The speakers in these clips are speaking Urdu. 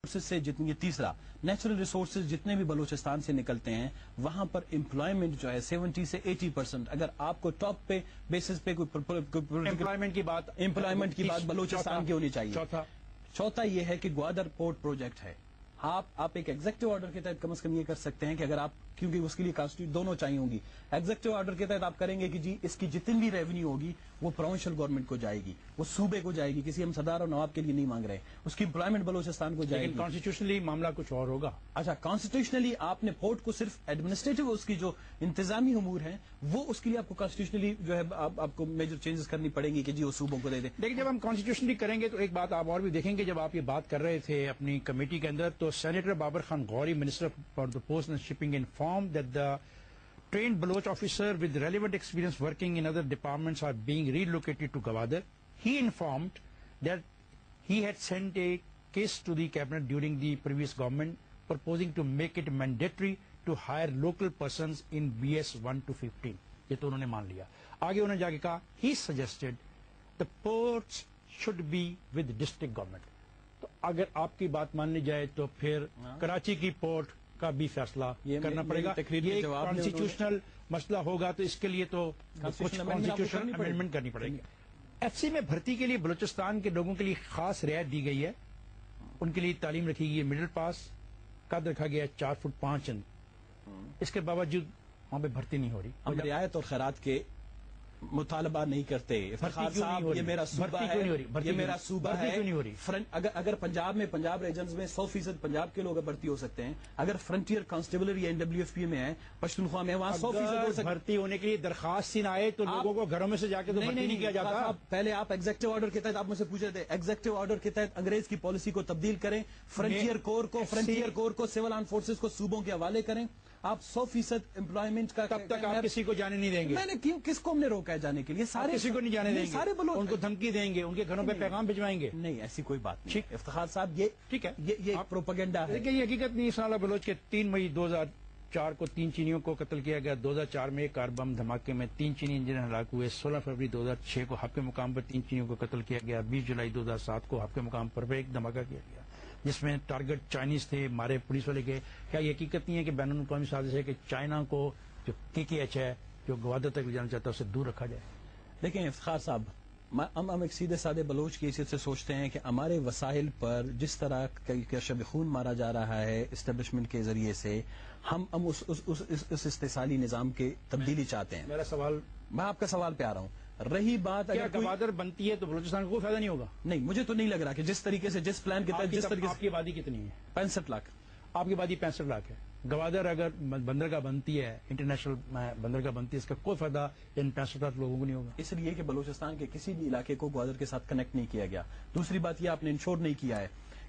سے جتنی، تیسرا نیچرل ریسورسز جتنے بھی بلوچستان سے نکلتے ہیں وہاں پر امپلائمنٹ جو ہے 70 سے 80%. اگر آپ کو ٹاپ پہ بیسس پہ کوئی امپلائمنٹ کی بات بلوچستان کی ہونی چاہیے. چوتھا یہ ہے کہ گوادر پورٹ پروجیکٹ ہے. آپ ایک ایگزیکٹو آرڈر کے تحت کم از کم یہ کر سکتے ہیں کہ اگر آپ، کیونکہ اس کے لیے کانسٹیٹیوشن دونوں چاہیے ہوں گی، ایگزیکٹو آرڈر کے تحت آپ کریں گے کہ جی اس کی جتنی بھی ریونیو ہوگی وہ پروونشل گورنمنٹ کو جائے گی، وہ صوبے کو جائے گی، کسی ہم صدر اور نواب کے لیے نہیں مانگ رہے، اس کی امپلائمنٹ بلوچستان کو جائے گی. کانسٹیٹیوشنلی معاملہ کچھ اور ہوگا. اچھا، کانسٹیٹیوشنلی آپ نے پورٹ کو صرف ایڈمنسٹریٹو اس کی جو انتظامی امور ہیں وہ اس کے لیے آپ کو کانسٹیٹیوشنلی جو ہے آپ کو میجر چینجز کرنی پڑیں گی کہ جی وہ صوبوں کو دے دیں. لیکن جب ہم کانسٹیٹیوشنلی کریں گے تو ایک بات آپ اور بھی دیکھیں گے، جب آپ یہ بات کر رہے تھے اپنی کمیٹی کے اندر تو senator Babar Khan Ghori minister for the post and shipping inform that the trained Baloch officer with relevant experience working in other departments are being relocated to Gwadar. He informed that he had sent a case to the cabinet during the previous government proposing to make it mandatory to hire local persons in BS 1 to 15. یہ تو انہوں نے مان لیا. آگے انہوں نے جا کے کہا he suggested the ports should be with district government. تو اگر آپ کی بات مان لی جائے تو پھر کراچی کی پورٹ کا بھی فیصلہ کرنا پڑے گا. یہ کانسٹیٹیوشنل مسئلہ ہوگا تو اس کے لیے تو کچھ کانسٹیٹیوشنل امینڈمنٹ کرنی پڑے گی. ایف سی میں بھرتی کے لیے بلوچستان کے لوگوں کے لیے خاص رعایت دی گئی ہے. ان کے لیے تعلیم رکھی گئی ہے مڈل پاس، قد رکھا گیا ہے 4 فٹ 5 انچ. اس کے باوجود وہاں پہ بھرتی نہیں ہو رہی. ہم رعایت اور خیرات کے مطالبہ نہیں کرتے. افتخار صاحب یہ میرا صوبہ ہے، یہ میرا صوبہ ہے. اگر پنجاب میں، پنجاب ریجنز میں 100% پنجاب کے لوگ بھرتی ہو سکتے ہیں. اگر فرنٹیئر کانسٹیبلر یا NWFP میں ہے، پشتونخوا میں، وہاں 100% بھرتی ہونے کے لیے درخواست نہ آئے تو لوگوں کو گھروں میں سے جا کے نہیں کیا جاتا. پہلے آپ ایگزیکٹو آرڈر کے تحت، آپ مجھ سے پوچھ رہے تھے، ایگزیکٹو آرڈر کے تحت انگریز کی پالیسی کو تبدیل کریں، فرنٹیئر کور کو سول آرم فورسز کو صوبوں کے حوالے کریں. آپ 100% امپلائمنٹ کا، تب تک آپ کسی کو جانے نہیں دیں گے. میں نے کیوں، کس کو ہم نے روکا ہے جانے کے لیے؟ سارے کسی کو نہیں جانے دیں گے. سارے بلوچ ان کو دھمکی دیں گے، ان کے گھروں پہ پیغام بھجوائیں گے. نہیں، ایسی کوئی بات نہیں. افتخار صاحب یہ ٹھیک ہے، یہ پروپیگنڈا ہے. لیکن یہ حقیقت نہیں. سالہ بلوچ کے 3 مئی 2004 کو 3 چینیوں کو قتل کیا گیا. 2004 میں ایک کار بم دھماکے میں 3 چینی انجینئر ہلاک ہوئے. 16 فروری 2006 کو حق کے مقام پر 3 چینیوں کو قتل کیا گیا. 20 جولائی 2007 کو حق کے مقام پر ایک دھماکہ کیا گیا جس میں ٹارگٹ چائنیز تھے، مارے پولیس والے کے. کیا یہ حقیقت نہیں ہے کہ بین الاقوامی سازش ہے کہ چائنا کو جو KKH ہے جو گوادر تک لے جانا چاہتا ہے اسے دور رکھا جائے؟ لیکن افتخار صاحب، ہم ایک سیدھے سادے بلوچ کی حیثیت سے سوچتے ہیں کہ ہمارے وسائل پر جس طرح کا شب خون مارا جا رہا ہے اسٹیبلشمنٹ کے ذریعے سے، ہم اس استحصالی نظام کے تبدیلی چاہتے ہیں. میرا سوال، میں آپ کا سوال پہ آ رہا ہوں. رہی بات اگر گوادر بنتی ہے تو بلوچستان کو کوئی فائدہ نہیں ہوگا؟ نہیں، مجھے تو نہیں لگ رہا کہ جس طریقے سے، جس پلان کے تحت، جس طریقے سے. آپ کی آبادی کتنی ہے؟ 65 لاکھ. آپ کی آبادی 65 لاکھ ہے. گوادر اگر بندرگاہ بنتی ہے، انٹرنیشنل بندرگاہ بنتی ہے، اس کا کوئی فائدہ ان 65 لاکھ لوگوں کو نہیں ہوگا. اس لیے کہ بلوچستان کے کسی بھی علاقے کو گوادر کے ساتھ کنیکٹ نہیں کیا گیا. دوسری بات یہ آپ نے انشور نہیں کیا ہے.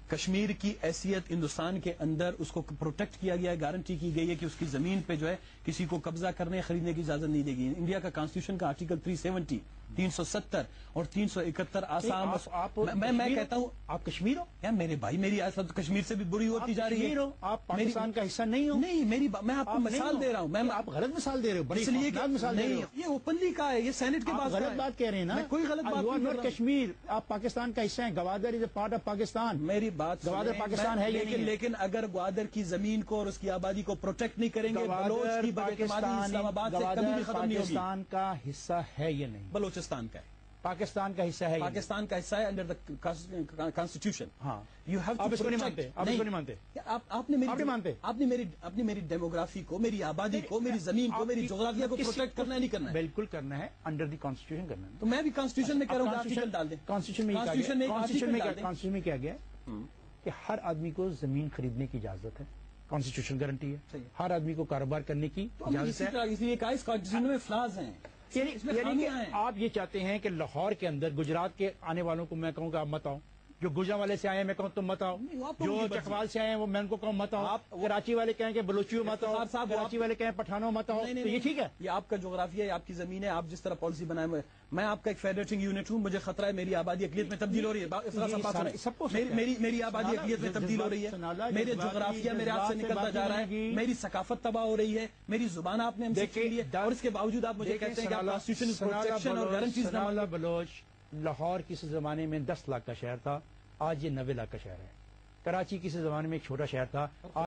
کشمیر کی حیثیت ہندوستان کے اندر اس کو پروٹیکٹ کیا گیا ہے، گارنٹی کی گئی ہے کہ اس کی زمین پہ جو ہے کسی کو قبضہ کرنے، خریدنے کی اجازت نہیں دے گی. انڈیا کا کانسٹیٹیوشن کا آرٹیکل 370، 370 اور 371 آسام. میں کہتا ہوں آپ کشمیر ہو یا میرے بھائی، میری آسام کشمیر سے بھی بری ہوتی جا رہی ہے. آپ پاکستان کا حصہ نہیں ہو. نہیں، میں آپ کو مثال دے رہا ہوں. میں آپ غلط مثال دے رہے ہو. اس لیے کہ مثال نہیں، یہ اوپنلی کا ہے، یہ سینٹ کے بعد غلط بات کہہ رہے ہیں نا. کوئی غلط بات نہیں کر رہا. کشمیر آپ پاکستان کا حصہ ہیں. گوادر از اے پارٹ آف پاکستان. میری بات، گوادر پاکستان ہے. لیکن اگر گوادر کی زمین کو اور اس کی آبادی کو پروٹیکٹ نہیں کریں گے، پاکستان کا حصہ ہے یہ نہیں. بلوچستان کا ہے، پاکستان کا حصہ ہے. پاکستان کا حصہ ہے انڈر دا کانسٹیٹیوشن. ہاں، یو ہیو آپ اس کو نہیں مانتے. آپ اس کو نہیں مانتے. آپ نے میری ڈیموگرافی کو، میری آبادی کو، میری زمین کو، میری جغرافیہ کو پروٹیکٹ کرنا نہیں کرنا ہے. بالکل کرنا ہے، انڈر دی کانسٹیٹیوشن کرنا ہے. تو میں بھی کانسٹیٹیوشن میں کہہ رہا ہوں آرٹیکل ڈال دیں. کانسٹیٹیوشن میں کیا گیا کہ ہر آدمی کو زمین خریدنے کی اجازت ہے. کانسٹیٹیوشن گارنٹی ہے. ہر آدمی کو کاروبار کرنے کی اجازت ہے. اس لیے اس کانسٹیٹیوشن میں فلاز ہیں. یعنی کہ آپ یہ چاہتے ہیں کہ لاہور کے اندر گجرات کے آنے والوں کو میں کہوں کہ آپ مت آؤ، جو گجرا والے سے آئے ہیں میں کہوں تم مت آؤ، جو چکوال سے آئے ہیں وہ میں ان کو کہوں مت آؤ، کراچی والے کہیں کہ بلوچیوں مت آؤ، کراچی والے کہیں پٹھانوں مت آؤ. تو یہ ٹھیک ہے؟ یہ آپ کا جغرافیہ ہے، آپ کی زمین ہے، آپ جس طرح پالیسی بنائے ہوئے. میں آپ کا ایک فیڈریٹنگ یونٹ ہوں، مجھے خطرہ ہے میری آبادی اقلیت میں تبدیل ہو رہی ہے. میری آبادی اقلیت میں تبدیل ہو رہی ہے. میرے جغرافیہ میرے ہاتھ سے نکلتا جا رہا ہے. میری ثقافت تباہ ہو رہی ہے. میری زبان آپ نے ہم سے چھین لی ہے، اور اس کے باوجود آپ مجھے کہتے ہیں کہ کانسٹیٹیوشن اور گارنٹیز نہ بلوچ لاہور کسی زمانے میں 10 لاکھ کا شہر تھا، آج یہ 90 لاکھ کا شہر ہے. کراچی کسی زمانے میں ایک چھوٹا شہر تھا.